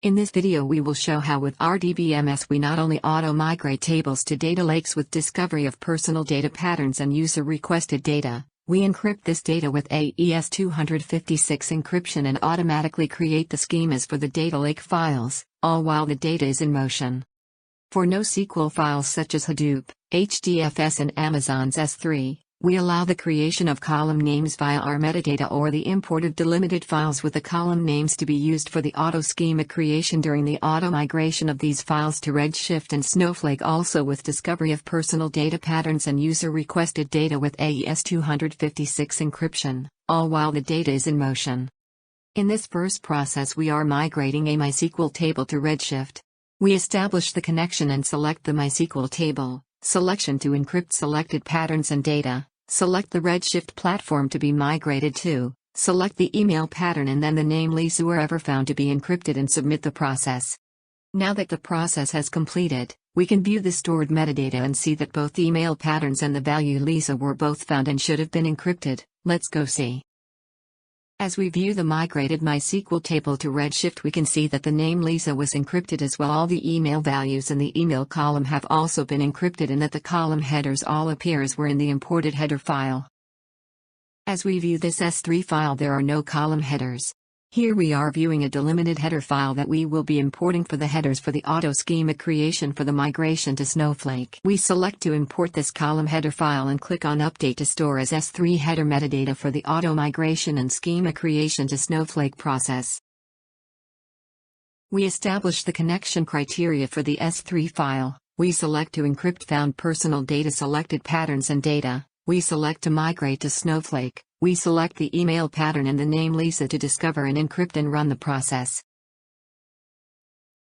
In this video we will show how with RDBMS we not only auto-migrate tables to data lakes with discovery of personal data patterns and user-requested data, we encrypt this data with AES-256 encryption and automatically create the schemas for the data lake files, all while the data is in motion. For NoSQL files such as Hadoop, HDFS and Amazon's S3, we allow the creation of column names via our metadata or the import of delimited files with the column names to be used for the auto-schema creation during the auto-migration of these files to Redshift and Snowflake, also with discovery of personal data patterns and user-requested data with AES-256 encryption, all while the data is in motion. In this first process we are migrating a MySQL table to Redshift. We establish the connection and select the MySQL table. Selection to encrypt selected patterns and data, select the Redshift platform to be migrated to, select the email pattern and then the name Lisa wherever found to be encrypted and submit the process. Now that the process has completed, we can view the stored metadata and see that both the email patterns and the value Lisa were both found and should have been encrypted. Let's go see. As we view the migrated MySQL table to Redshift, we can see that the name Lisa was encrypted as well. All the email values in the email column have also been encrypted and that the column headers all appear as were in the imported header file. As we view this S3 file, there are no column headers. Here we are viewing a delimited header file that we will be importing for the headers for the auto-schema creation for the migration to Snowflake. We select to import this column header file and click on Update to store as S3 header metadata for the auto-migration and schema creation to Snowflake process. We establish the connection criteria for the S3 file. We select to encrypt found personal data selected patterns and data. We select to migrate to Snowflake. We select the email pattern and the name Lisa to discover and encrypt and run the process.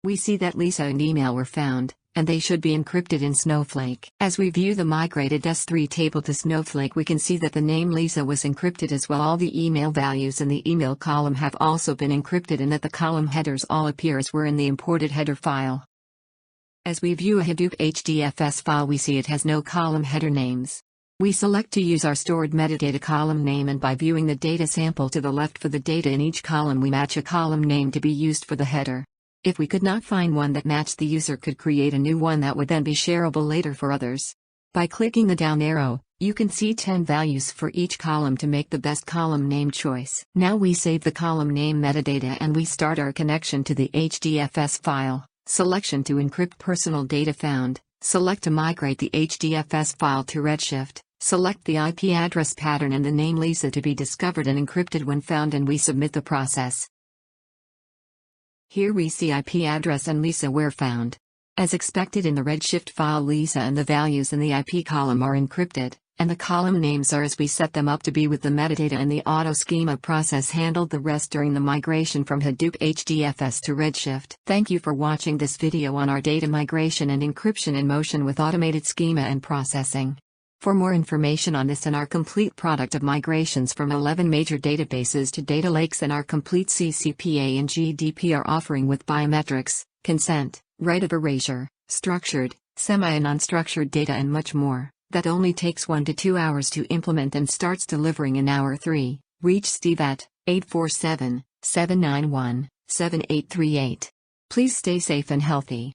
We see that Lisa and email were found, and they should be encrypted in Snowflake. As we view the migrated S3 table to Snowflake, we can see that the name Lisa was encrypted as well. All the email values in the email column have also been encrypted and that the column headers all appear as were in the imported header file. As we view a Hadoop HDFS file, we see it has no column header names. We select to use our stored metadata column name, and by viewing the data sample to the left for the data in each column, we match a column name to be used for the header. If we could not find one that matched, the user could create a new one that would then be shareable later for others. By clicking the down arrow, you can see 10 values for each column to make the best column name choice. Now we save the column name metadata and we start our connection to the HDFS file. Selection to encrypt personal data found. Select to migrate the HDFS file to Redshift. Select the IP address pattern and the name Lisa to be discovered and encrypted when found, and we submit the process. Here we see IP address and Lisa were found. As expected in the Redshift file, Lisa and the values in the IP column are encrypted, and the column names are as we set them up to be with the metadata, and the auto-schema process handled the rest during the migration from Hadoop HDFS to Redshift. Thank you for watching this video on our data migration and encryption in motion with automated schema and processing. For more information on this and our complete product of migrations from 11 major databases to data lakes and our complete CCPA and GDPR offering with biometrics, consent, right of erasure, structured, semi and unstructured data and much more, that only takes 1 to 2 hours to implement and starts delivering in hour 3, reach Steve at 847-791-7838. Please stay safe and healthy.